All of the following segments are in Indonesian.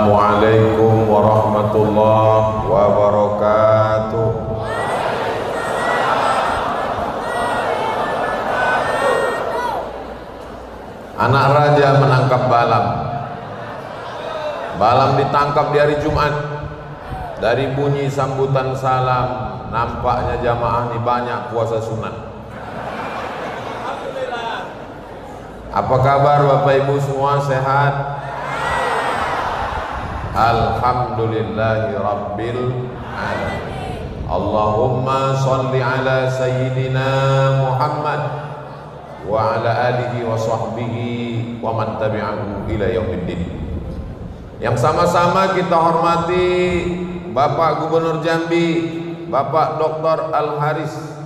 Assalamualaikum warahmatullahi wabarakatuh. Anak raja menangkap balam. Balam ditangkap di hari Jumat. Dari bunyi sambutan salam, nampaknya jamaah ini banyak puasa sunat. Apa kabar Bapak Ibu semua, sehat? Alhamdulillahi Rabbil Alamin. Allahumma salli ala Sayyidina Muhammad wa ala alihi wa sahbihi wa man tabi'ahu ila yaumiddin. Yang sama-sama kita hormati Bapak Gubernur Jambi, Bapak Dr. Al-Haris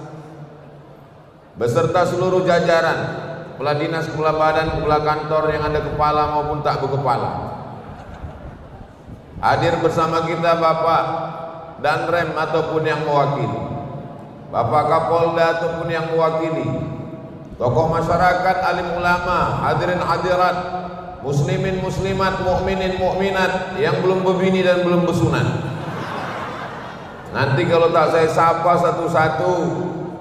beserta seluruh jajaran kepala dinas, kepala badan, kepala kantor yang ada kepala maupun tak berkepala. Hadir bersama kita Bapak Danrem ataupun yang mewakili, Bapak Kapolda ataupun yang mewakili, tokoh masyarakat, alim ulama, hadirin hadirat, muslimin muslimat, mukminin mukminat yang belum berbini dan belum bersunat. Nanti kalau tak saya sapa satu-satu,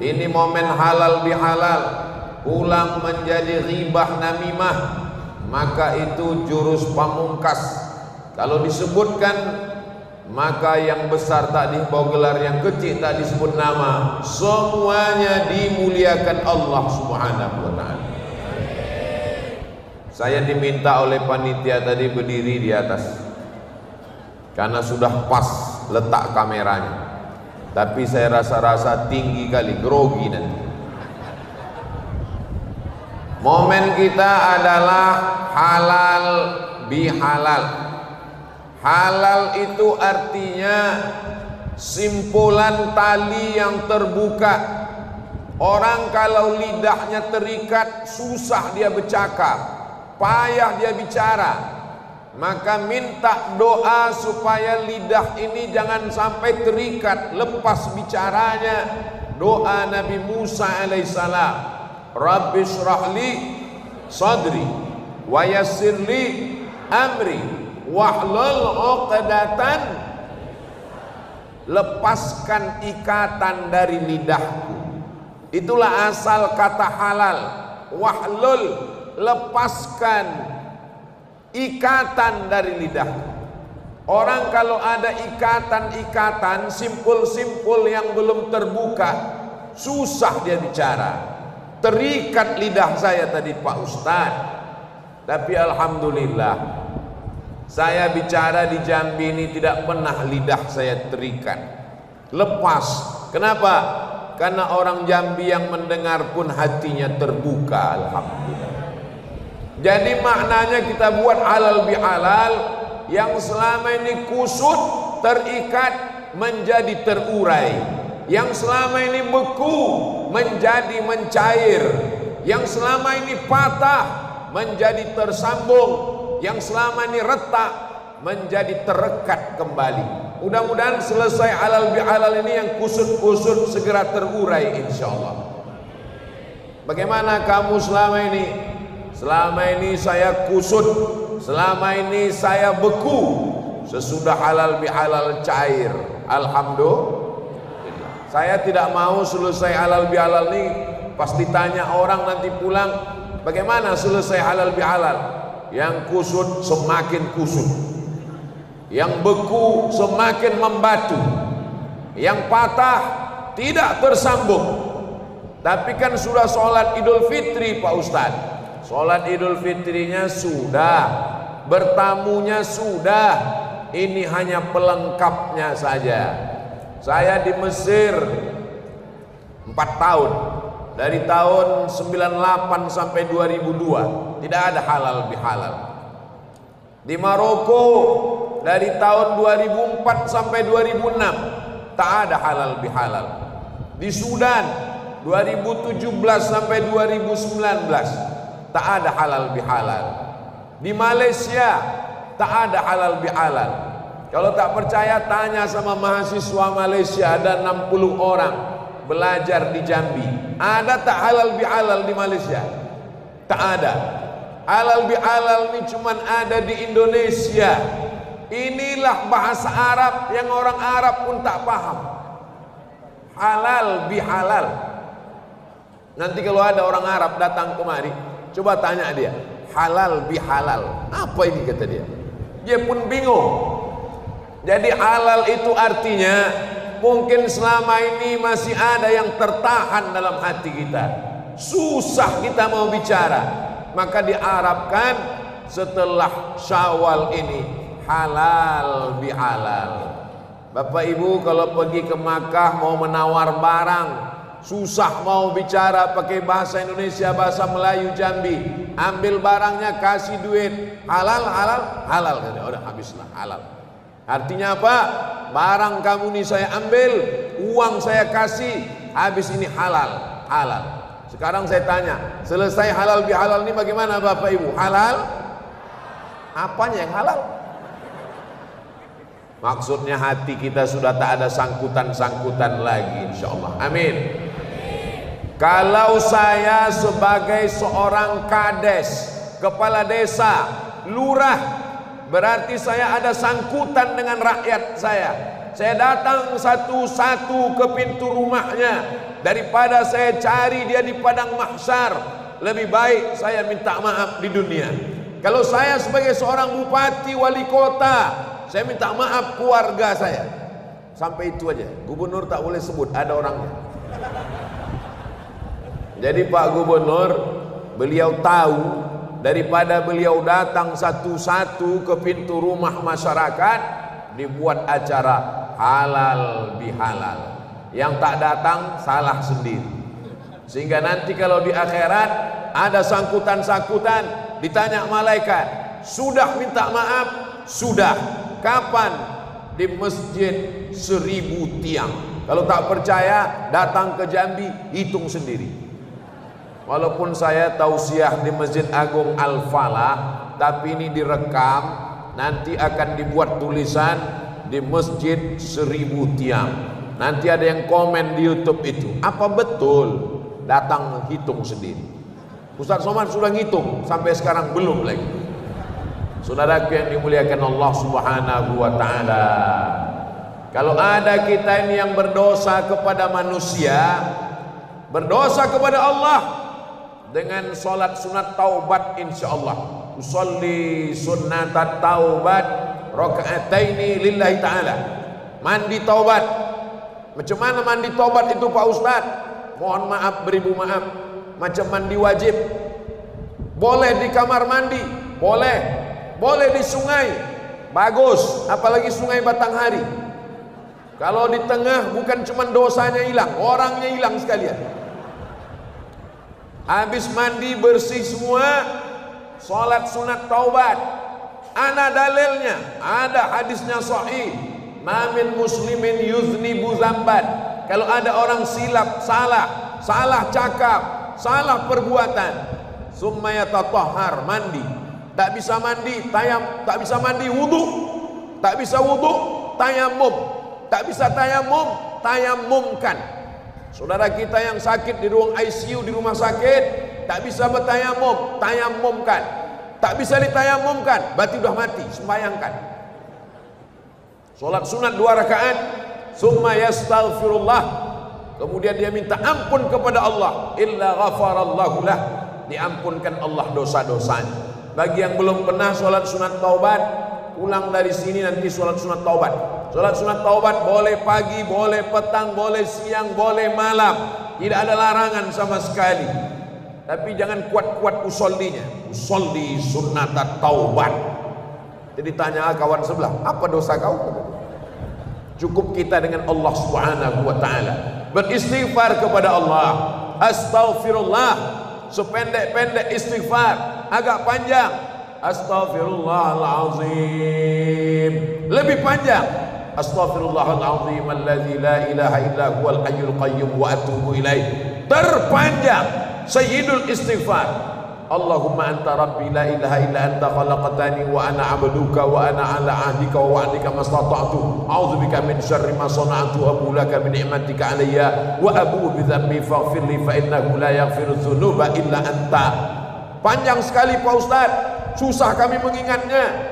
ini momen halal bihalal, pulang menjadi ghibah namimah, maka itu jurus pamungkas. Kalau disebutkan, maka yang besar tak dibawa gelar, yang kecil tak disebut nama, semuanya dimuliakan Allah Subhanahu wa ta'ala. Saya diminta oleh panitia tadi berdiri di atas karena sudah pas letak kameranya, tapi saya rasa-rasa tinggi kali, grogi nanti. Momen kita adalah halal bihalal. Halal itu artinya simpulan tali yang terbuka. Orang kalau lidahnya terikat, susah dia bercakap, payah dia bicara. Maka minta doa supaya lidah ini jangan sampai terikat, lepas bicaranya. Doa Nabi Musa alaihissalam, Rabbi shrahli sadri wa yassirli amri wahlul 'uqdatan, lepaskan ikatan dari lidahku. Itulah asal kata halal. Wahlul, lepaskan ikatan dari lidahku. Orang kalau ada ikatan-ikatan, simpul-simpul yang belum terbuka, susah dia bicara. Terikat lidah saya tadi Pak Ustadz. Tapi alhamdulillah, saya bicara di Jambi ini tidak pernah lidah saya terikat, lepas. Kenapa? Karena orang Jambi yang mendengar pun hatinya terbuka, alhamdulillah. Jadi maknanya kita buat halal bihalal, yang selama ini kusut, terikat, menjadi terurai. Yang selama ini beku, menjadi mencair. Yang selama ini patah, menjadi tersambung. Yang selama ini retak, menjadi terekat kembali. Mudah-mudahan selesai halal bihalal ini, yang kusut-kusut segera terurai insyaallah. Bagaimana kamu selama ini? Selama ini saya kusut, selama ini saya beku. Sesudah halal bihalal cair, alhamdulillah. Saya tidak mau selesai halal bihalal ini pas ditanya orang nanti pulang, bagaimana selesai halal bihalal? Yang kusut semakin kusut, yang beku semakin membatu, yang patah tidak tersambung. Tapi kan sudah sholat Idul Fitri Pak Ustadz, sholat Idul Fitrinya sudah, bertamunya sudah, ini hanya pelengkapnya saja. Saya di Mesir 4 tahun, dari tahun 98 sampai 2002 tidak ada halal bihalal. Di Maroko dari tahun 2004 sampai 2006 tak ada halal bihalal. Di Sudan 2017 sampai 2019 tak ada halal bihalal. Di Malaysia tak ada halal bihalal. Kalau tak percaya tanya sama mahasiswa Malaysia, ada 60 orang belajar di Jambi. Ada tak halal bihalal di Malaysia? Tak ada. Halal bihalal ini cuman ada di Indonesia. Inilah bahasa Arab yang orang Arab pun tak paham. Halal bihalal. Nanti kalau ada orang Arab datang kemari, coba tanya dia, halal bihalal, apa ini kata dia? Dia pun bingung. Jadi halal itu artinya mungkin selama ini masih ada yang tertahan dalam hati kita, susah kita mau bicara, maka diarabkan setelah Syawal ini halal bihalal. Bapak Ibu kalau pergi ke Makkah mau menawar barang, susah mau bicara pakai bahasa Indonesia, bahasa Melayu Jambi, ambil barangnya kasih duit, halal halal halal, udah habislah halal. Artinya apa? Barang kamu nih saya ambil, uang saya kasih, habis ini halal halal. Sekarang saya tanya, selesai halal bihalal ini bagaimana Bapak Ibu? Halal? Apanya yang halal? Maksudnya hati kita sudah tak ada sangkutan-sangkutan lagi, insya Allah. Amin. Kalau saya sebagai seorang kades, kepala desa, lurah, berarti saya ada sangkutan dengan rakyat saya. Saya datang satu-satu ke pintu rumahnya, daripada saya cari dia di padang mahsyar, lebih baik saya minta maaf di dunia. Kalau saya sebagai seorang bupati, wali kota, saya minta maaf keluarga saya. Sampai itu aja. Gubernur tak boleh sebut, ada orangnya. Jadi Pak Gubernur, beliau tahu, daripada beliau datang satu-satu ke pintu rumah masyarakat, dibuat acara halal bihalal. Yang tak datang salah sendiri. Sehingga nanti kalau di akhirat ada sangkutan-sangkutan, ditanya malaikat, sudah minta maaf? Sudah. Kapan? Di masjid 1000 tiang. Kalau tak percaya datang ke Jambi, hitung sendiri. Walaupun saya tausiah di Masjid Agung Al-Falah, tapi ini direkam, nanti akan dibuat tulisan di masjid 1000 tiang. Nanti ada yang komen di YouTube itu, apa betul? Datang hitung sendiri. Ustaz Somad sudah ngitung, sampai sekarang belum lagi. Saudaraku yang dimuliakan Allah Subhanahu wa taala, kalau ada kita ini yang berdosa kepada manusia, berdosa kepada Allah dengan salat sunat taubat, insyaallah usolli sunnatat taubat rakaataini lillahi taala. Mandi taubat. Macam mana mandi taubat itu Pak Ustaz? Mohon maaf, beribu maaf. Macam mandi wajib. Boleh di kamar mandi, boleh. Boleh di sungai, bagus, apalagi sungai Batanghari. Kalau di tengah bukan cuma dosanya hilang, orangnya hilang sekalian. Habis mandi bersih semua, salat sunat taubat. Ana dalilnya, ada hadisnya sahih. Ma min muslimin yuznibu zamban. Kalau ada orang silap, salah cakap, salah perbuatan, summa yatatahhar, mandi. Tak bisa mandi, tak bisa mandi wudu, tak bisa wudu, tayamum, tak bisa tayamum, tayamumkan. Saudara kita yang sakit di ruang ICU di rumah sakit, tak bisa bertayamum, tayamumkan. Tak bisa ditayamumkan, berarti sudah mati, sembahyangkan. Salat sunat 2 rakaat, summa yastaghfirullah, kemudian dia minta ampun kepada Allah, illa ghafarallahu lah, diampunkan Allah dosa-dosanya. Bagi yang belum pernah sholat sunat taubat, pulang dari sini nanti sholat sunat taubat. Sholat sunat taubat boleh pagi, boleh petang, boleh siang, boleh malam, tidak ada larangan sama sekali. Tapi jangan kuat-kuat usollinya. Usolli sunat taubat. Jadi tanya kawan sebelah, apa dosa kau? Cukup kita dengan Allah Subhanahu wa taala beristighfar kepada Allah. Astaghfirullah, sependek-pendek istighfar, agak panjang, astaghfirullahalazim, lebih panjang, astaghfirullahalazim alladzi la ilaha illa huwal hayyul qayyum wa atubu ilaih, terpanjang sayyidul istighfar. Allahumma anta rabbi la ilaha illa anta khalaqtani wa ana abduka wa ana ala ahdika wa wa'dika mastata'tu a'udzubika min syarri ma sana'tu abu laka bi ni'matika alayya wa abu bi dhanbi faghfir li fa innahu la yaghfiru dzunuba illa anta. Panjang sekali Pak Ustaz, susah kami mengingatnya.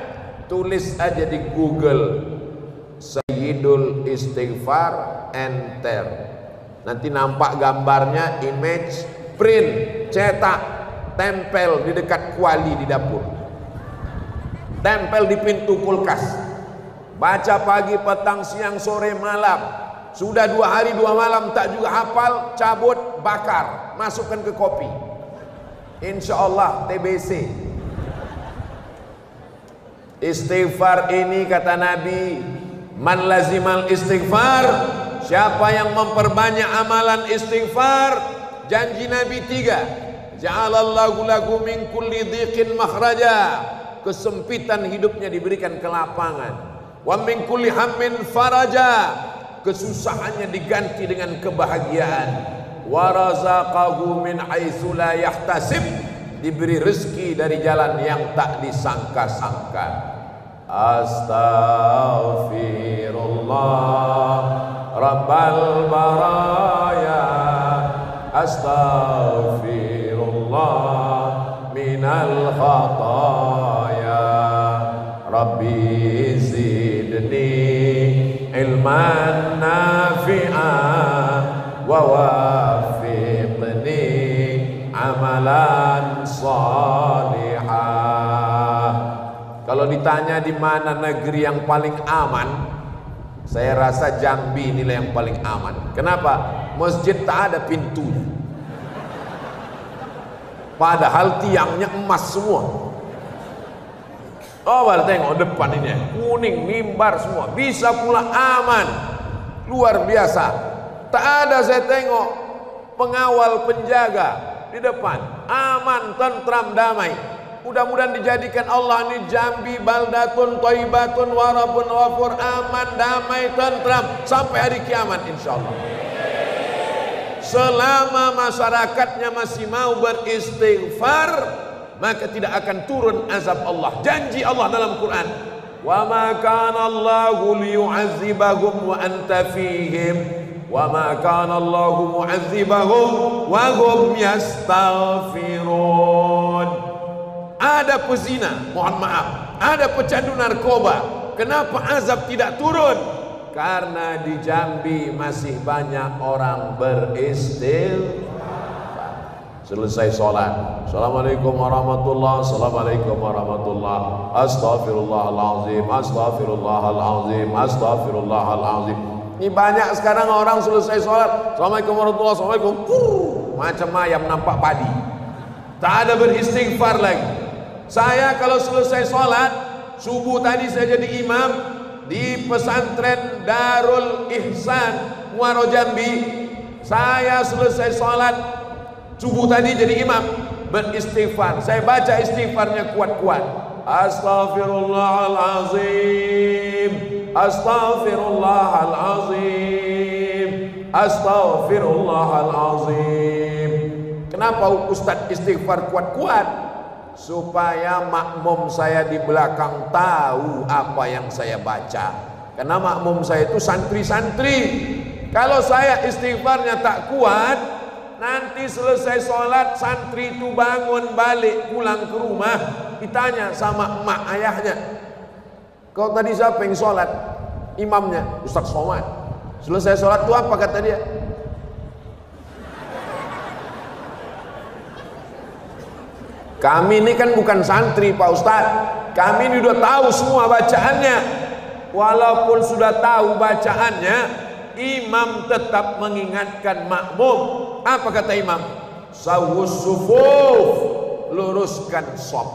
tulis aja di Google Sayyidul Istighfar enter. Nanti nampak gambarnya, image, print, cetak, tempel di dekat kuali di dapur, tempel di pintu kulkas. Baca pagi, petang, siang, sore, malam. Sudah 2 hari 2 malam tak juga hafal, cabut, bakar, masukkan ke kopi. Insya Allah TBC. Istighfar ini kata Nabi, man lazimal istighfar, siapa yang memperbanyak amalan istighfar, janji Nabi 3, ja'alallahu lahu min kulli dhiqin makhraja, kesempitan hidupnya diberikan kelapangan. Wa min kulli hammin faraja, kesusahannya diganti dengan kebahagiaan. Wa razaqahu min haitsu la yahtasib, diberi rezeki dari jalan yang tak disangka-sangka. Astaghfirullah Rabbal baraya, astaghfirullah minal khataya, Rabbi zidni ilman nafi'an wa wafiqni amalan salihah. Kalau ditanya di mana negeri yang paling aman, saya rasa Jambi inilah yang paling aman. Kenapa? Masjid tak ada pintu, padahal tiangnya emas semua. Oh, tengok depan ini kuning, mimbar semua, bisa pula aman, luar biasa. Tak ada saya tengok pengawal penjaga di depan, aman, tentram, damai. Mudah-mudahan dijadikan Allah ini Jambi baldatun thayyibatun wa rabbun ghafur, aman, damai, tentram sampai hari kiamat insyaallah. Selama masyarakatnya masih mau beristighfar, maka tidak akan turun azab Allah. Janji Allah dalam Quran, wa ma kana Allahu liyu'adzibahum wa anta fihim wa ma kana Allahu mu'adzibahum wa hum yastaghfirun. Ada pezina, mohon maaf, ada pecandu narkoba, kenapa azab tidak turun? Karena di Jambi masih banyak orang beristighfar. Selesai sholat, assalamualaikum warahmatullah, assalamualaikum warahmatullah, astaghfirullahaladzim, astaghfirullahaladzim, astaghfirullahaladzim. Ini banyak sekarang orang selesai sholat, assalamualaikum warahmatullah, assalamualaikum, macam ayam nampak padi, tak ada beristighfar lagi. Saya kalau selesai sholat subuh tadi, saya jadi imam di pesantren Darul Ihsan Muaro Jambi. Saya selesai sholat subuh tadi jadi imam, beristighfar. Saya baca istighfarnya kuat-kuat, astaghfirullahalazim, astaghfirullahalazim, astaghfirullahalazim. Kenapa Ustadz istighfar kuat-kuat? Supaya makmum saya di belakang tahu apa yang saya baca. Karena makmum saya itu santri-santri. Kalau saya istighfarnya tak kuat, nanti selesai sholat santri itu bangun balik pulang ke rumah, ditanya sama emak ayahnya, kau tadi siapa yang sholat? Imamnya Ustaz Somad. Selesai sholat itu apa kata dia? Kami ini kan bukan santri Pak Ustadz, kami ini udah tahu semua bacaannya. Walaupun sudah tahu bacaannya, imam tetap mengingatkan makmum. Apa kata imam? Sawus sufuf, luruskan shop.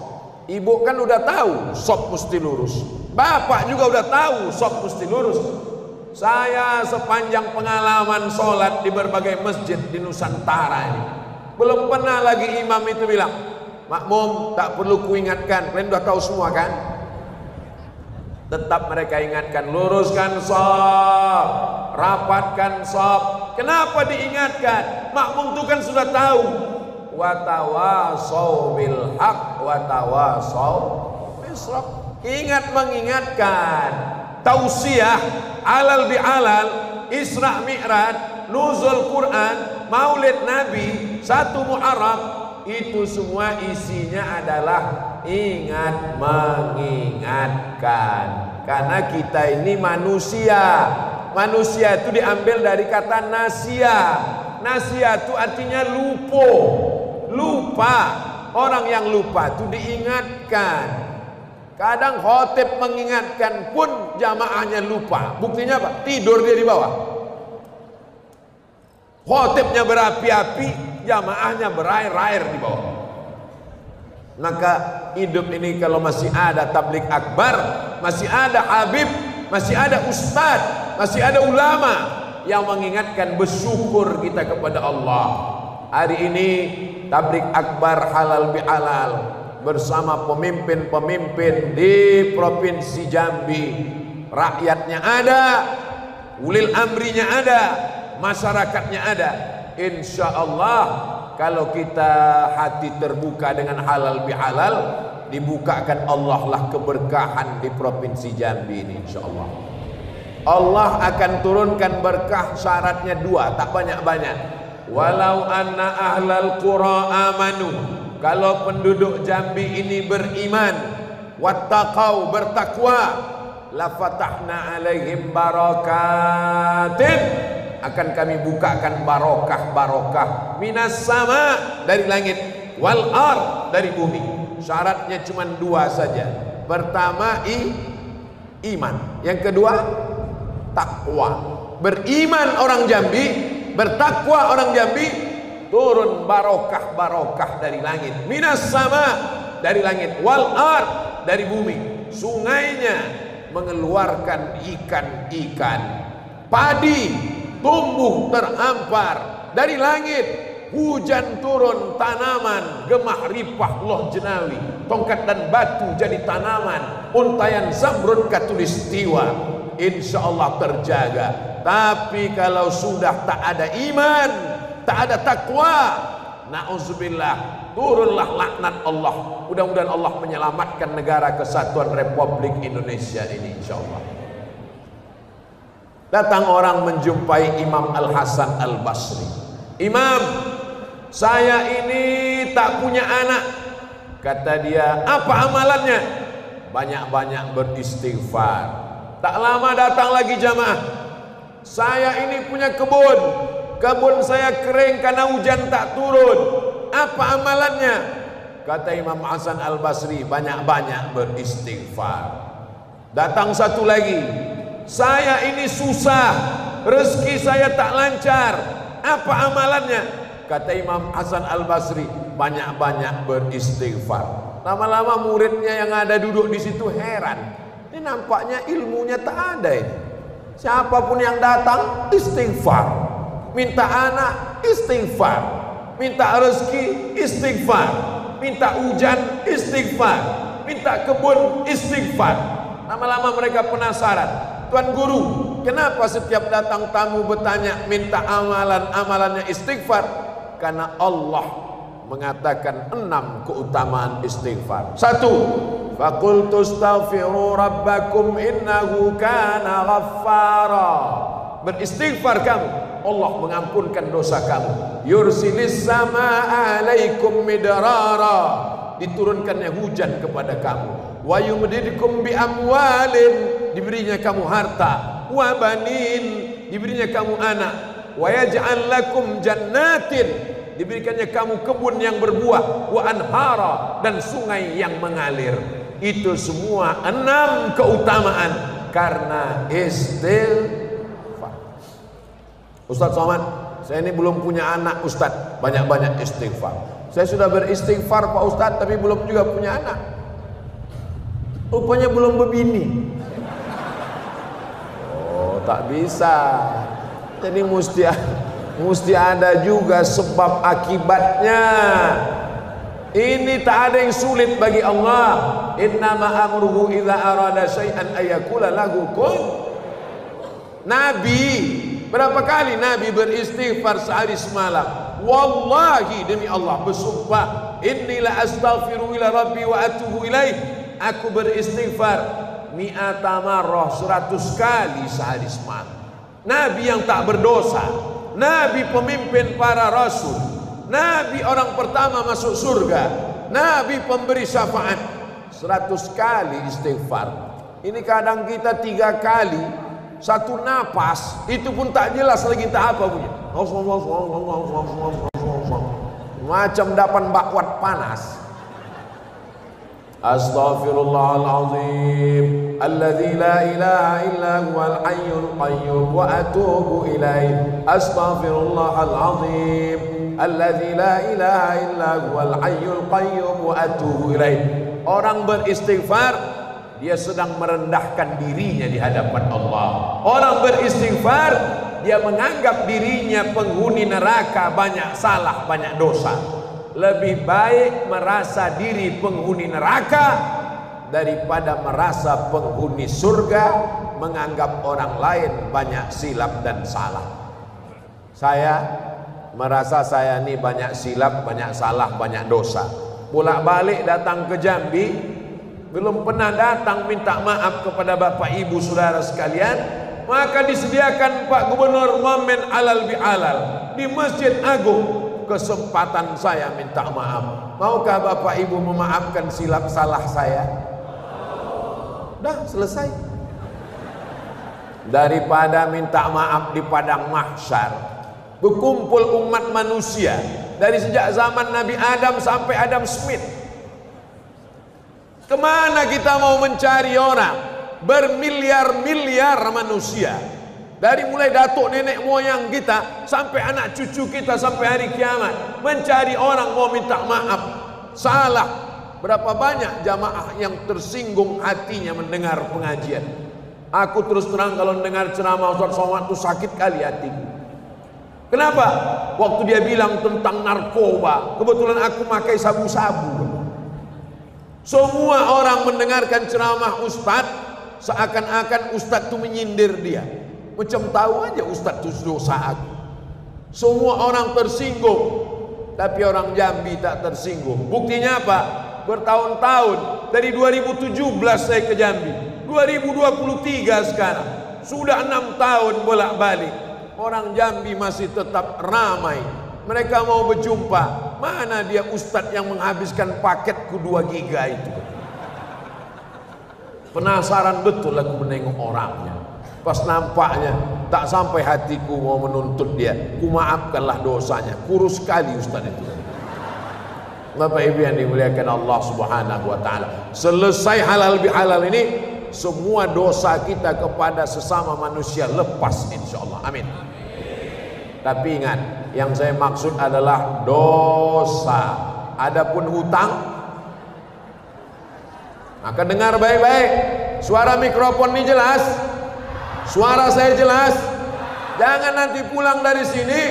Ibu kan udah tahu shop mesti lurus, bapak juga udah tahu shop mesti lurus. Saya sepanjang pengalaman sholat di berbagai masjid di Nusantara ini, belum pernah lagi imam itu bilang, makmum tak perlu kuingatkan, kalian udah tahu semua kan? Tetap mereka ingatkan, luruskan shaf, rapatkan shaf. Kenapa diingatkan? Makmum itu kan sudah tahu. Watawasau bil haq, watawasau bisraq. Ingat mengingatkan. Tausiah, alal bi'alal, Isra Mi'raj, nuzul Quran, Maulid Nabi, 1 Muharram. Itu semua isinya adalah ingat mengingatkan. makan. Karena kita ini manusia. Manusia itu diambil dari kata nasia. Nasia itu artinya lupa. Orang yang lupa itu diingatkan. Kadang khotib mengingatkan pun jamaahnya lupa. Buktinya apa? Tidur dia di bawah. Khotibnya berapi-api, jamaahnya berair-air di bawah. Maka hidup ini kalau masih ada tablik akbar, masih ada habib, masih ada ustadz, masih ada ulama yang mengingatkan, bersyukur kita kepada Allah. Hari ini tablik akbar halal bihalal bersama pemimpin-pemimpin di Provinsi Jambi. Rakyatnya ada, ulil amrinya ada, masyarakatnya ada. Insya Allah kalau kita hati terbuka dengan halal bihalal, dibukakan Allah lah keberkahan di Provinsi Jambi ini, insya Allah. Allah akan turunkan berkah, syaratnya 2, tak banyak-banyak. Walau anna ahlal qura amanu, kalau penduduk Jambi ini beriman, wattaqau, bertakwa, la fatahna alaihim barakatin, akan kami bukakan barokah minas sama, dari langit, wal ard, dari bumi. Syaratnya cuma 2 saja. Pertama iman, yang kedua takwa. Beriman orang Jambi, bertakwa orang Jambi, turun barokah dari langit, minas sama, dari langit, wal ard, dari bumi. Sungainya mengeluarkan ikan-ikan, padi tumbuh terhampar dari langit, hujan turun, tanaman gemah ripah loh jenawi, tongkat dan batu jadi tanaman, untayan zamrud katulistiwa. Insya Allah terjaga. Tapi kalau sudah tak ada iman, tak ada takwa, na'udzubillah, turunlah laknat Allah. Mudah-mudahan Allah menyelamatkan negara kesatuan Republik Indonesia ini, insya Allah. Datang orang menjumpai Imam Al-Hasan Al-Basri. Imam, saya ini tak punya anak. Kata dia, apa amalannya? Banyak-banyak beristighfar. Tak lama datang lagi jamaah. Saya ini punya kebun saya kering karena hujan tak turun. Apa amalannya? Kata Imam Hasan Al-Basri, banyak-banyak beristighfar. Datang satu lagi, saya ini susah, rezeki saya tak lancar. Apa amalannya? Kata Imam Hasan Al-Basri, banyak-banyak beristighfar. Lama-lama muridnya yang ada duduk di situ heran. Ini nampaknya ilmunya tak ada ini. Siapapun yang datang istighfar, minta anak istighfar, minta rezeki istighfar, minta hujan istighfar, minta kebun istighfar. Lama-lama mereka penasaran, Tuan Guru, kenapa setiap datang tamu bertanya minta amalannya istighfar? Karena Allah mengatakan 6 keutamaan istighfar. 1, faqultu astaghfiru rabbakum innahu kana ghaffara. Beristighfar kamu, Allah mengampunkan dosa kamu. Yursilis samaa alaikum midrara, diturunkannya hujan kepada kamu. Wa yumdidukum bi amwalin, diberinya kamu harta. Wa banin, diberinya kamu anak. Wa yaj'al lakum jannatin, diberikannya kamu kebun yang berbuah. Wa anhara, dan sungai yang mengalir. Itu semua 6 keutamaan karena istighfar. Ustaz Somad, saya ini belum punya anak Ustaz, banyak-banyak istighfar. Saya sudah beristighfar Pak Ustaz, tapi belum juga punya anak. Rupanya belum berbini. Oh, tak bisa. Jadi mesti ada juga sebab akibatnya. Ini tak ada yang sulit bagi Allah. Innama amruhu idza arada syai'an ayakula lahu kun. Nabi, berapa kali Nabi beristighfar sehari semalam? Wallahi, demi Allah bersumpah, inni la astaghfiru ila rabbi wa atubu ilaih. Aku beristighfar mi'ata marrah, 100 kali sehari semalam. Nabi yang tak berdosa, Nabi pemimpin para rasul, Nabi orang pertama masuk surga, Nabi pemberi syafaat, 100 kali istighfar. Ini kadang kita 3 kali satu napas itu pun tak jelas lagi tak apa punya. Macam dapan bakwat panas. Astaghfirullahalazim alladzi la ilaha illa huwal hayyul qayyum wa atubu ilaih. Astaghfirullahalazim alladzi la ilaha illa huwal hayyul qayyum wa atubu ilaih. Orang beristighfar, dia sedang merendahkan dirinya di hadapan Allah. Orang beristighfar, dia menganggap dirinya penghuni neraka, banyak salah, banyak dosa. Lebih baik merasa diri penghuni neraka daripada merasa penghuni surga, menganggap orang lain banyak silap dan salah. Saya merasa saya ini banyak silap, banyak salah, banyak dosa. Bolak-balik datang ke Jambi, belum pernah datang minta maaf kepada Bapak Ibu Saudara sekalian, maka disediakan Pak Gubernur Momen Alal Bi'alal di Masjid Agung. Kesempatan saya minta maaf. Maukah Bapak Ibu memaafkan silap salah saya? Dah selesai. Daripada minta maaf di padang mahsyar, berkumpul umat manusia dari sejak zaman Nabi Adam sampai Adam Smith. Kemana kita mau mencari orang? Bermiliar-miliar manusia, dari mulai datuk nenek moyang kita sampai anak cucu kita sampai hari kiamat, mencari orang mau minta maaf salah. Berapa banyak jamaah yang tersinggung hatinya mendengar pengajian. Aku terus terang kalau mendengar ceramah Ustaz Somad itu sakit kali hatiku. Kenapa? Waktu dia bilang tentang narkoba, kebetulan aku pakai sabu-sabu. Semua orang mendengarkan ceramah Ustadz seakan-akan Ustadz itu menyindir dia. Macam tahu aja Ustadz itu dosa aku. Semua orang tersinggung, tapi orang Jambi tak tersinggung. Buktinya apa? Bertahun-tahun, dari 2017 saya ke Jambi, 2023 sekarang, sudah 6 tahun bolak-balik. Orang Jambi masih tetap ramai. Mereka mau berjumpa. Mana dia Ustadz yang menghabiskan paketku 2 giga itu? Penasaran betul aku menengok orangnya. Pas nampaknya tak sampai hatiku mau menuntut dia. Ku maafkanlah dosanya. Kurus sekali Ustadz itu. Bapak Ibu yang dimuliakan Allah Subhanahu wa taala. Selesai halal bihalal ini, semua dosa kita kepada sesama manusia lepas insyaallah. Amin. Tapi ingat, yang saya maksud adalah dosa. Adapun hutang, maka dengar baik-baik. Suara mikrofon ini jelas? Suara saya jelas? Jangan nanti pulang dari sini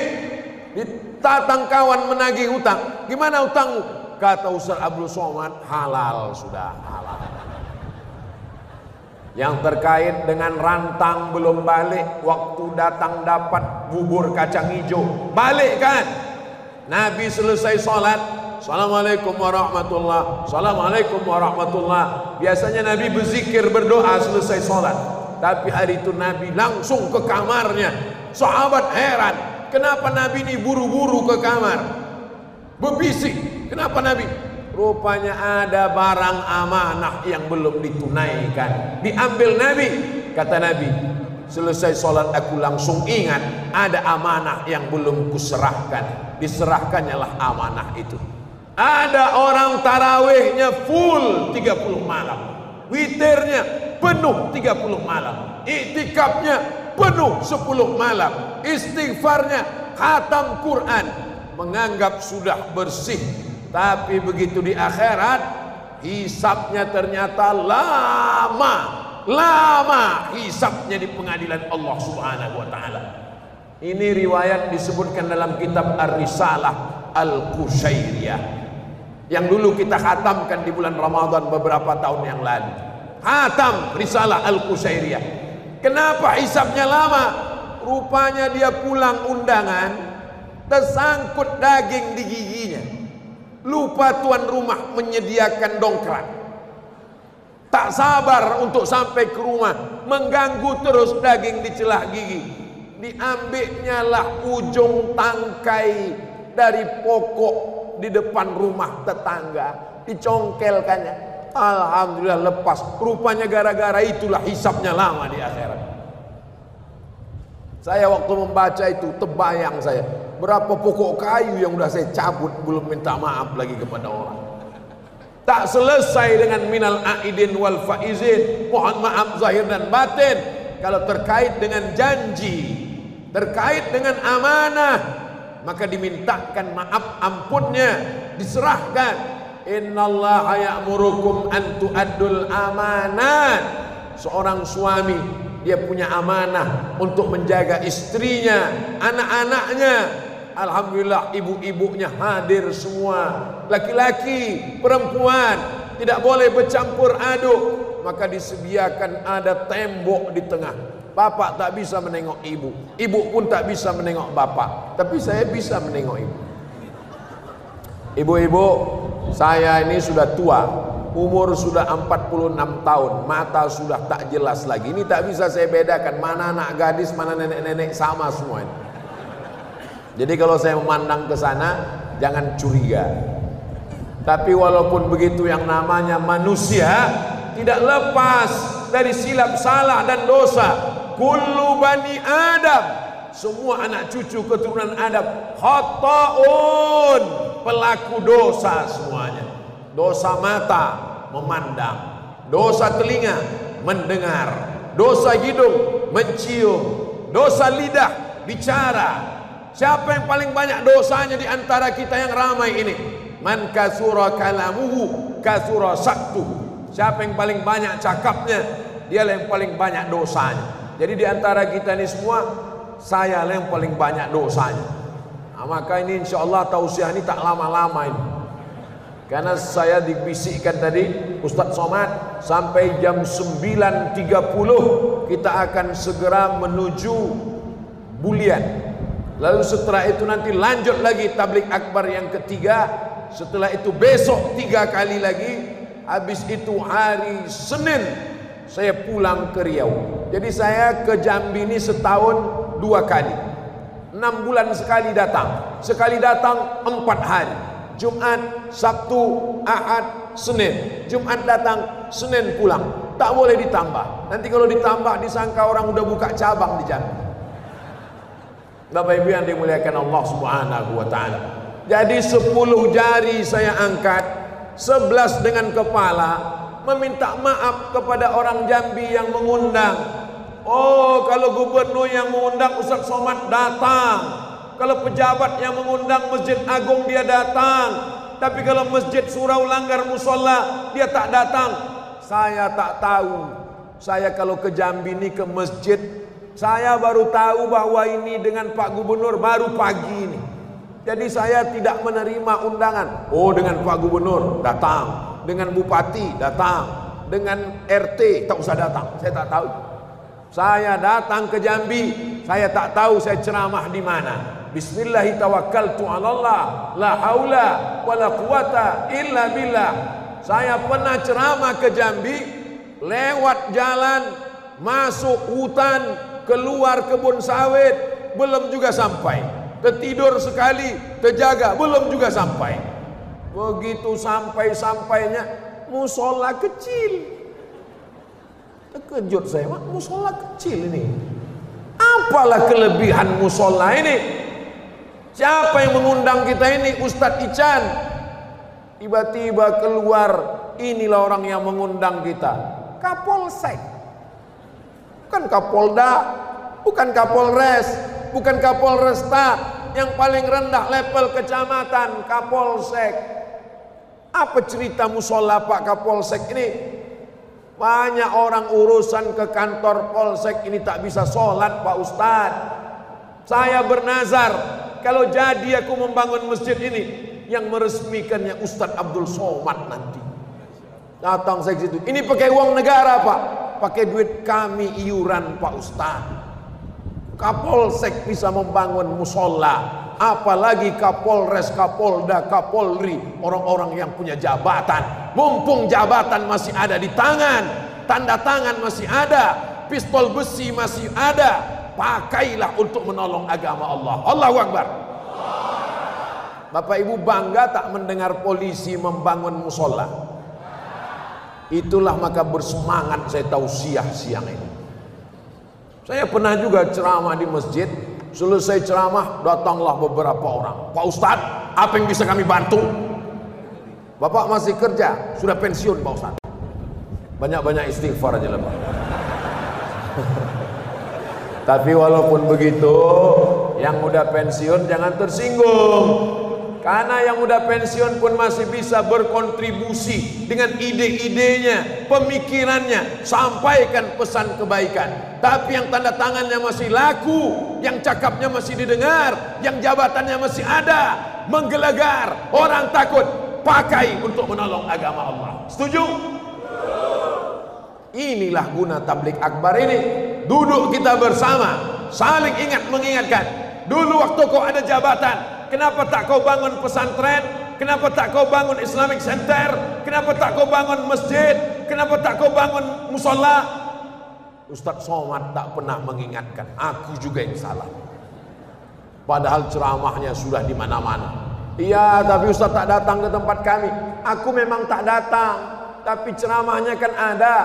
ditatang kawan menagih hutang. Gimana hutangmu? Kata Ustaz Abdul Somad, halal sudah, halal. Yang terkait dengan rantang belum balik, waktu datang dapat bubur kacang hijau, balik kan? Nabi selesai sholat, Assalamualaikum warahmatullah, Assalamualaikum warahmatullah. Biasanya Nabi berzikir berdoa selesai sholat, tapi hari itu Nabi langsung ke kamarnya. Sahabat heran, kenapa Nabi ini buru-buru ke kamar, berbisik. Kenapa Nabi? Rupanya ada barang amanah yang belum ditunaikan, diambil Nabi. Kata Nabi, selesai sholat aku langsung ingat ada amanah yang belum kuserahkan. Diserahkannya lah amanah itu. Ada orang tarawihnya full 30 malam, witirnya penuh 30 malam, iktikafnya penuh 10 malam, istighfarnya, khatam Quran, menganggap sudah bersih. Tapi begitu di akhirat, hisabnya ternyata lama hisabnya di pengadilan Allah Subhanahu wa taala. Ini riwayat disebutkan dalam kitab Ar-Risalah Al-Qushairiyah yang dulu kita khatamkan di bulan Ramadan beberapa tahun yang lalu. Khatam Risalah Al-Qushairiyah. Kenapa hisabnya lama? Rupanya dia pulang undangan, tersangkut daging di giginya. Lupa tuan rumah menyediakan dongkrak. Tak sabar untuk sampai ke rumah, mengganggu terus daging di celah gigi. Diambilnya lah ujung tangkai dari pokok di depan rumah tetangga, dicongkelkannya. Alhamdulillah lepas. Rupanya gara-gara itulah hisabnya lama di akhirat. Saya waktu membaca itu terbayang saya berapa pokok kayu yang udah saya cabut belum minta maaf lagi kepada orang. Tak selesai dengan minal aidin wal faizin, mohon maaf zahir dan batin. Kalau terkait dengan janji, terkait dengan amanah, maka dimintakan maaf ampunnya, diserahkan. Innallaha ya'murukum an tu'addul amanat. Seorang suami dia punya amanah untuk menjaga istrinya, anak-anaknya. Alhamdulillah ibu-ibunya hadir semua, laki-laki, perempuan, tidak boleh bercampur aduk. Maka disediakan ada tembok di tengah. Bapak tak bisa menengok ibu, ibu pun tak bisa menengok bapak, tapi saya bisa menengok ibu. Ibu-ibu, saya ini sudah tua, umur sudah 46 tahun, mata sudah tak jelas lagi. Ini tak bisa saya bedakan mana anak gadis, mana nenek-nenek, sama semua ini. Jadi kalau saya memandang ke sana, jangan curiga. Tapi walaupun begitu, yang namanya manusia tidak lepas dari silap salah dan dosa. Kullu bani Adam, semua anak cucu keturunan Adam khata'un, pelaku dosa semuanya. Dosa mata memandang, dosa telinga mendengar, dosa hidung mencium, dosa lidah bicara. Siapa yang paling banyak dosanya di antara kita yang ramai ini? Man kasura kalamuhu kasura saktuhu. Siapa yang paling banyak cakapnya, dialah yang paling banyak dosanya. Jadi di antara kita ini semua, saya lah yang paling banyak dosanya. Nah, maka ini insya Allah tausiah ini tak lama-lama ini. Karena saya dibisikkan tadi, Ustadz Somad, sampai jam 9.30 kita akan segera menuju Bulian. Lalu setelah itu nanti lanjut lagi tablik akbar yang ketiga. Setelah itu besok 3 kali lagi. Habis itu hari Senin saya pulang ke Riau. Jadi saya ke Jambi ini setahun 2 kali, 6 bulan sekali datang. Sekali datang 4 hari, Jumat, Sabtu, Ahad, Senin. Jumat datang, Senin pulang. Tak boleh ditambah. Nanti kalau ditambah disangka orang udah buka cabang di Jambi. Bapak Ibu yang dimuliakan Allah Subhanahu wa taala. Jadi 10 jari saya angkat, 11 dengan kepala, meminta maaf kepada orang Jambi yang mengundang. Oh, kalau gubernur yang mengundang Ustadz Somad datang. Kalau pejabat yang mengundang Masjid Agung dia datang. Tapi kalau Masjid Surau Langgar Musola dia tak datang. Saya tak tahu. Saya kalau ke Jambi ini ke masjid, saya baru tahu bahwa ini dengan Pak Gubernur baru pagi ini. Jadi saya tidak menerima undangan. Oh, dengan Pak Gubernur datang, dengan Bupati datang, dengan RT tak usah datang. Saya tak tahu. Saya datang ke Jambi, saya tak tahu saya ceramah di mana. Bismillahi tawakkaltu 'alallah, la haula wala quwata illa billah. Saya pernah ceramah ke Jambi, lewat jalan, masuk hutan, keluar kebun sawit, belum juga sampai. Tertidur sekali, terjaga, belum juga sampai. Begitu sampai-sampainya musola kecil. Terkejut saya, musola kecil ini. Apalah kelebihan musola ini? Siapa yang mengundang kita ini? Ustadz Ican. Tiba-tiba keluar, inilah orang yang mengundang kita. Kapolsek. Bukan Kapolda, bukan Kapolres, bukan Kapolresta, yang paling rendah level kecamatan, Kapolsek. Apa cerita musola Pak Kapolsek ini? Banyak orang urusan ke kantor Polsek ini tak bisa sholat Pak Ustadz. Saya bernazar, kalau jadi aku membangun masjid ini, yang meresmikannya Ustadz Abdul Somad nanti. Datang saya ke situ, ini pakai uang negara Pak, pakai duit kami iuran Pak Ustadz. Kapolsek bisa membangun musola, apalagi Kapolres, Kapolda, Kapolri, orang-orang yang punya jabatan. Mumpung jabatan masih ada di tangan, tanda tangan masih ada, pistol besi masih ada, pakailah untuk menolong agama Allah. Allahu Akbar. Bapak Ibu bangga tak mendengar polisi membangun musola? Itulah maka bersemangat saya tausiah siang ini. Saya pernah juga ceramah di masjid. Selesai ceramah datanglah beberapa orang. Pak Ustadz, apa yang bisa kami bantu? Bapak masih kerja, sudah pensiun Pak Ustadz. Banyak-banyak istighfar aja lah Pak. Tapi walaupun begitu, yang udah pensiun jangan tersinggung. Karena yang udah pensiun pun masih bisa berkontribusi dengan ide-idenya, pemikirannya, sampaikan pesan kebaikan. Tapi yang tanda tangannya masih laku, yang cakapnya masih didengar, yang jabatannya masih ada, menggelegar, orang takut, pakai untuk menolong agama Allah. Setuju? Inilah guna tabligh akbar ini. Duduk kita bersama, saling ingat mengingatkan. Dulu waktu kau ada jabatan, kenapa tak kau bangun pesantren? Kenapa tak kau bangun Islamic Center? Kenapa tak kau bangun masjid? Kenapa tak kau bangun musola? Ustadz Somad tak pernah mengingatkan. Aku juga yang salah. Padahal ceramahnya sudah di mana-mana. Iya, tapi Ustadz tak datang ke tempat kami. Aku memang tak datang, tapi ceramahnya kan ada.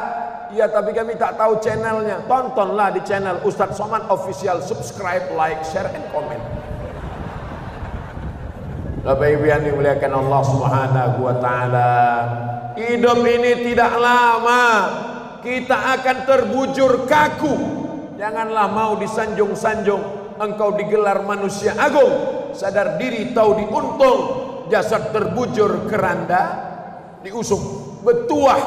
Iya, tapi kami tak tahu channelnya. Tontonlah di channel Ustadz Somad Official. Subscribe, like, share, and comment. Bapak Ibu yang dimuliakan Allah Subhanahu wa Ta'ala, hidup ini tidak lama. Kita akan terbujur kaku. Janganlah mau disanjung-sanjung. Engkau digelar manusia agung, sadar diri tahu diuntung. Jasad terbujur keranda diusung. Betuah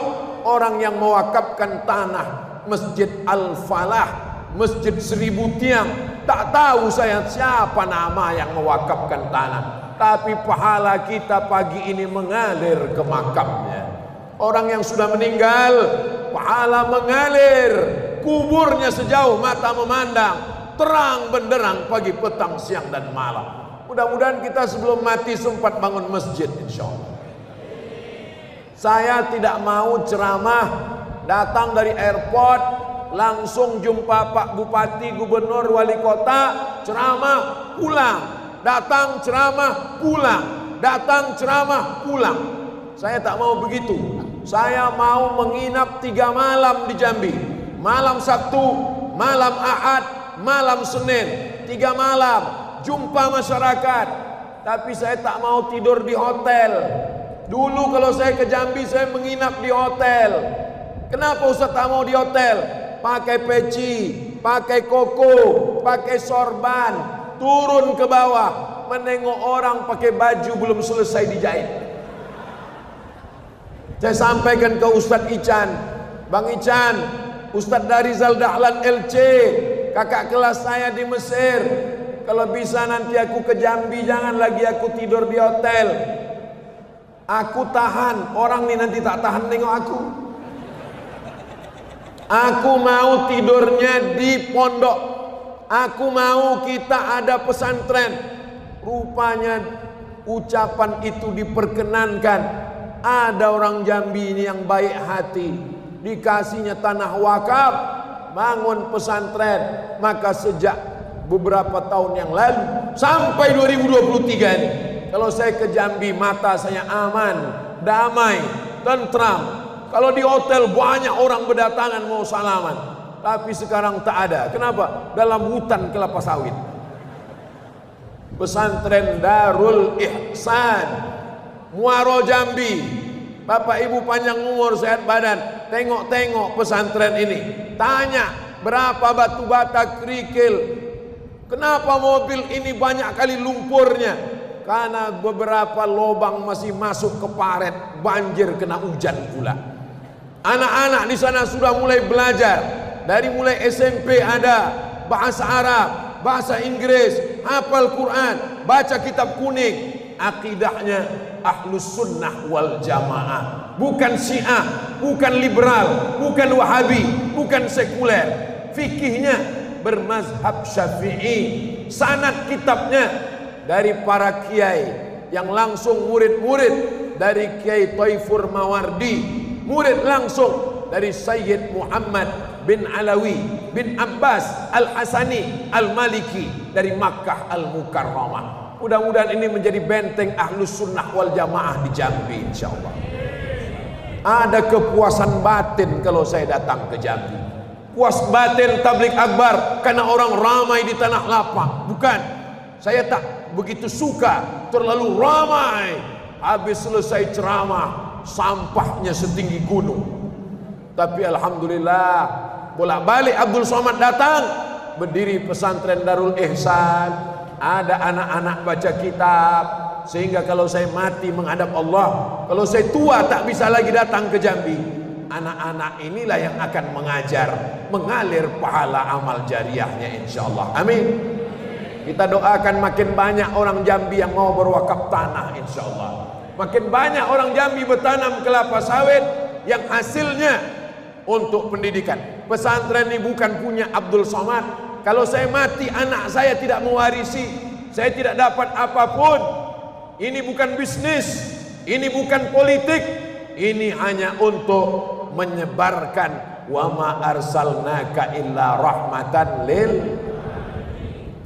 orang yang mewakafkan tanah Masjid Al-Falah, Masjid 1000 tiang. Tak tahu saya siapa nama yang mewakafkan tanah, tapi pahala kita pagi ini mengalir ke makamnya. Orang yang sudah meninggal, pahala mengalir, kuburnya sejauh mata memandang, terang benderang pagi, petang, siang dan malam. Mudah-mudahan kita sebelum mati sempat bangun masjid, insya Allah. Saya tidak mau ceramah datang dari airport langsung jumpa Pak Bupati, Gubernur, Wali Kota, ceramah pulang, datang ceramah pulang, datang ceramah pulang. Saya tak mau begitu. Saya mau menginap 3 malam di Jambi. Malam Sabtu, malam Ahad, malam Senin. 3 malam jumpa masyarakat. Tapi saya tak mau tidur di hotel. Dulu kalau saya ke Jambi saya menginap di hotel. Kenapa Ustaz tak mau di hotel? Pakai peci, pakai koko, pakai sorban, turun ke bawah, menengok orang pakai baju belum selesai dijahit. Saya sampaikan ke Ustadz Ican, Bang Ican, Ustadz dari Rizal Dahlan LC, kakak kelas saya di Mesir. Kalau bisa nanti aku ke Jambi, jangan lagi aku tidur di hotel. Aku tahan, orang nih nanti tak tahan nengok aku. Aku mau tidurnya di pondok. Aku mau kita ada pesantren. Rupanya ucapan itu diperkenankan. Ada orang Jambi ini yang baik hati, dikasihnya tanah wakaf, bangun pesantren. Maka sejak beberapa tahun yang lalu sampai 2023 ini, kalau saya ke Jambi mata saya aman, damai, tentram. Kalau di hotel banyak orang berdatangan mau salaman, tapi sekarang tak ada. Kenapa? Dalam hutan kelapa sawit. Pesantren Darul Ihsan Muaro Jambi. Bapak Ibu panjang umur sehat badan, tengok-tengok pesantren ini. Tanya berapa batu bata kerikil. Kenapa mobil ini banyak kali lumpurnya? Karena beberapa lubang masih masuk ke paret, banjir kena hujan pula. Anak-anak di sana sudah mulai belajar. Dari mulai SMP ada bahasa Arab, bahasa Inggris, hafal Quran, baca kitab kuning. Akidahnya Ahlus Sunnah wal Jamaah, bukan Syiah, bukan liberal, bukan Wahabi, bukan sekuler. Fikihnya bermazhab Syafi'i. Sanad kitabnya dari para kiai yang langsung murid-murid dari Kiai Thaifur Mawardi, murid langsung dari Sayyid Muhammad bin Alawi bin Abbas Al-Hasani Al-Maliki dari Makkah Al-Mukarramah. Mudah-mudahan ini menjadi benteng Ahlus Sunnah wal Jamaah di Jambi, insyaallah. Ada kepuasan batin kalau saya datang ke Jambi. Puas batin tablik akbar karena orang ramai di tanah lapang. Bukan, saya tak begitu suka terlalu ramai. Habis selesai ceramah, sampahnya setinggi gunung. Tapi alhamdulillah, bolak-balik Abdul Somad datang, berdiri pesantren Darul Ihsan, ada anak-anak baca kitab. Sehingga kalau saya mati menghadap Allah, kalau saya tua tak bisa lagi datang ke Jambi, anak-anak inilah yang akan mengajar, mengalir pahala amal jariahnya insyaallah. Amin. Kita doakan makin banyak orang Jambi yang mau berwakaf tanah insyaallah. Makin banyak orang Jambi bertanam kelapa sawit yang hasilnya untuk pendidikan. Pesantren ini bukan punya Abdul Somad. Kalau saya mati, anak saya tidak mewarisi, saya tidak dapat apapun. Ini bukan bisnis, ini bukan politik, ini hanya untuk menyebarkan wa ma arsalnaka illa rahmatan lil.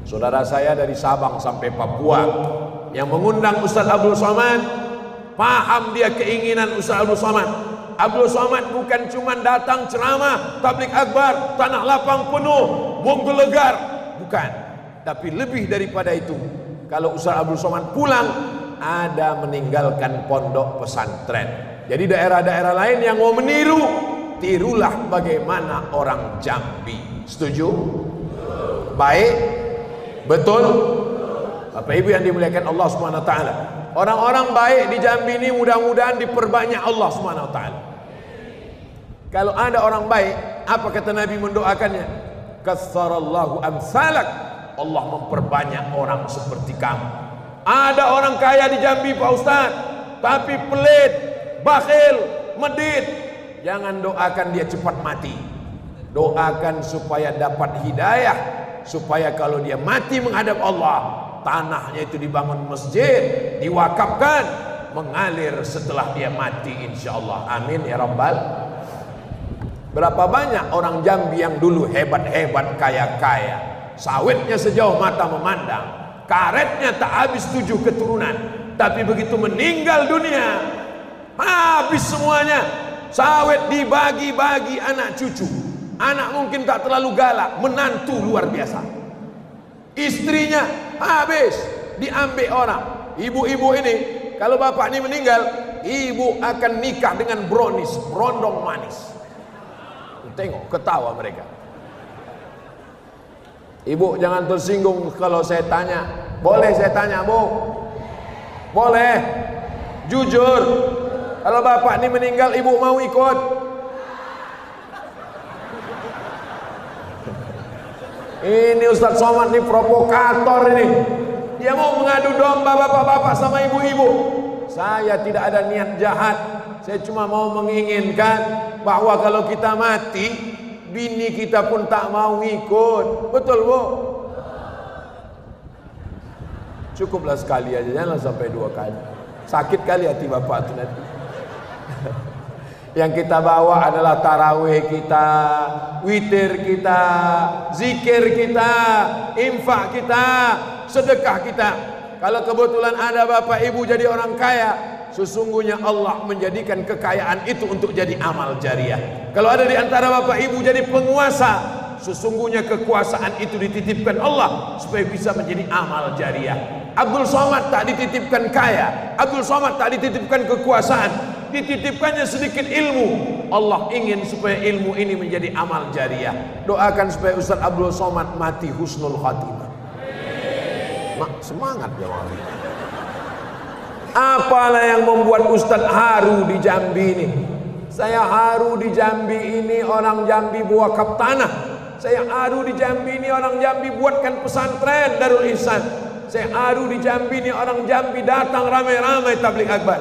Saudara saya dari Sabang sampai Papua yang mengundang Ustaz Abdul Somad, paham dia keinginan Ustaz Abdul Somad. Abdul Somad bukan cuma datang ceramah, tablik akbar, tanah lapang penuh, menggelegar, bukan. Tapi lebih daripada itu, kalau Ustaz Abdul Somad pulang, ada meninggalkan pondok pesantren. Jadi daerah-daerah lain yang mau meniru, tirulah bagaimana orang Jambi. Setuju? Baik? Betul? Bapak Ibu yang dimuliakan Allah Subhanahu wa taala. Orang-orang baik di Jambi ini mudah-mudahan diperbanyak Allah Subhanahu wa taala. Kalau ada orang baik, apa kata Nabi mendoakannya? Katsarallahu amsalak. Allah memperbanyak orang seperti kamu. Ada orang kaya di Jambi Pak Ustaz, tapi pelit, bakhil, medit. Jangan doakan dia cepat mati. Doakan supaya dapat hidayah, supaya kalau dia mati menghadap Allah, tanahnya itu dibangun masjid, diwakafkan, mengalir setelah dia mati insyaallah. Amin ya rabbal. Berapa banyak orang Jambi yang dulu hebat-hebat, kaya-kaya, sawitnya sejauh mata memandang, karetnya tak habis 7 keturunan, tapi begitu meninggal dunia habis semuanya. Sawit dibagi-bagi anak cucu, anak mungkin tak terlalu galak, menantu luar biasa, istrinya habis diambil orang. Ibu-ibu ini kalau bapak ini meninggal, ibu akan nikah dengan brownies, berondong manis. Tengok ketawa mereka. Ibu jangan tersinggung kalau saya tanya. Boleh saya tanya, Bu? Boleh? Jujur. Kalau bapak ini meninggal, ibu mau ikut? Ini Ustaz Somad ini provokator ini. Dia mau mengadu domba bapak-bapak sama ibu-ibu. Saya tidak ada niat jahat. Saya cuma mau menginginkan bahwa kalau kita mati, bini kita pun tak mau ikut. Betul, Bu? Cukuplah sekali aja, jangan sampai 2 kali. Sakit kali hati bapak itu nanti. Yang kita bawa adalah tarawih kita, witir kita, zikir kita, infak kita, sedekah kita. Kalau kebetulan ada bapak ibu jadi orang kaya, sesungguhnya Allah menjadikan kekayaan itu untuk jadi amal jariah. Kalau ada di antara bapak ibu jadi penguasa, sesungguhnya kekuasaan itu dititipkan Allah supaya bisa menjadi amal jariah. Abdul Somad tak dititipkan kaya, Abdul Somad tak dititipkan kekuasaan, dititipkannya sedikit ilmu. Allah ingin supaya ilmu ini menjadi amal jariah. Doakan supaya Ustaz Abdul Somad mati husnul khatimah. Semangat ya Allah. Apalah yang membuat Ustaz haru di Jambi ini? Saya haru di Jambi ini, orang Jambi wakaf tanah. Saya haru di Jambi ini, orang Jambi buatkan pesantren Darul Ihsan. Saya haru di Jambi ini, orang Jambi datang ramai-ramai tabligh akbar.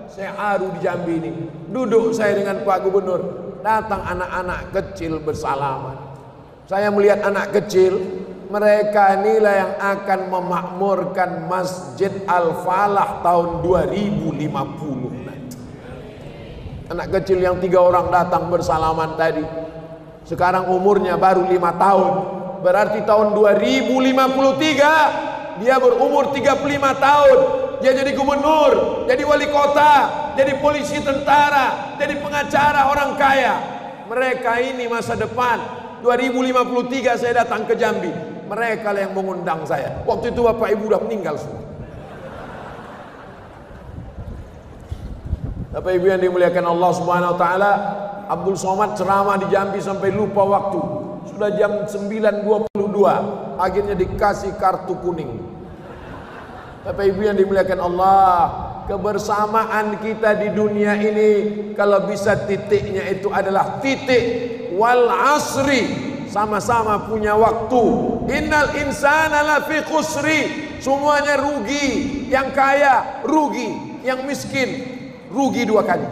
Saya haru di Jambi ini. Duduk saya dengan Pak Gubernur, datang anak-anak kecil bersalaman. Saya melihat anak kecil, mereka inilah yang akan memakmurkan Masjid Al-Falah tahun 2050 nanti. Anak kecil yang 3 orang datang bersalaman tadi, sekarang umurnya baru 5 tahun. Berarti tahun 2053 dia berumur 35 tahun. Dia jadi gubernur, jadi wali kota, jadi polisi, tentara, jadi pengacara, orang kaya. Mereka ini masa depan. 2053 saya datang ke Jambi, mereka yang mengundang saya. Waktu itu bapak ibu udah meninggal semua. Bapak ibu yang dimuliakan Allah Subhanahu wa taala, Abdul Somad ceramah di Jambi sampai lupa waktu. Sudah jam 9.22, akhirnya dikasih kartu kuning. Bapak ibu yang dimuliakan Allah, kebersamaan kita di dunia ini kalau bisa titiknya itu adalah titik wal asri, sama-sama punya waktu. Innal insana lafi khusri, semuanya rugi. Yang kaya rugi, yang miskin rugi 2 kali.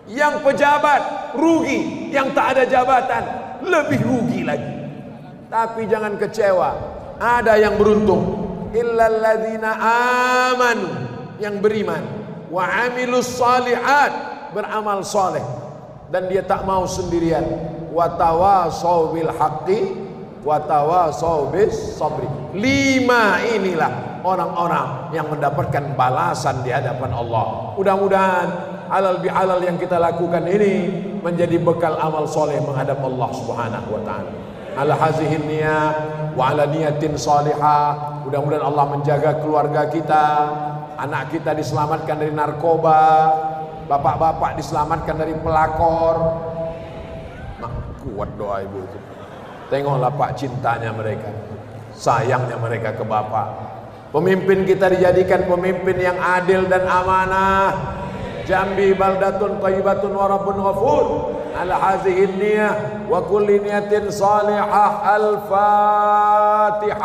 Yang pejabat rugi, yang tak ada jabatan lebih rugi lagi. Tapi jangan kecewa, ada yang beruntung. Illal ladzina amanu, yang beriman, wa amilus shalihat, beramal soleh, dan dia tak mau sendirian. Wa tawasau bil haqqi wa tawasau bis sabri. 5 inilah orang-orang yang mendapatkan balasan di hadapan Allah. Mudah-mudahan halal bihalal yang kita lakukan ini menjadi bekal amal soleh menghadap Allah Subhanahu wa taala. Ala hazihin niyah wa ala niyatin salihah. Mudah-mudahan Allah menjaga keluarga kita, anak kita diselamatkan dari narkoba, bapak-bapak diselamatkan dari pelakor. Nah, kuat doa ibu itu. Tengoklah pak, cintanya mereka, sayangnya mereka ke bapak. Pemimpin kita dijadikan pemimpin yang adil dan amanah. Jambi baldatun thayyibatun wa rabbun ghafur. Ala hazihin niyah wa kulli niyatin salihah. Al-Fatihah.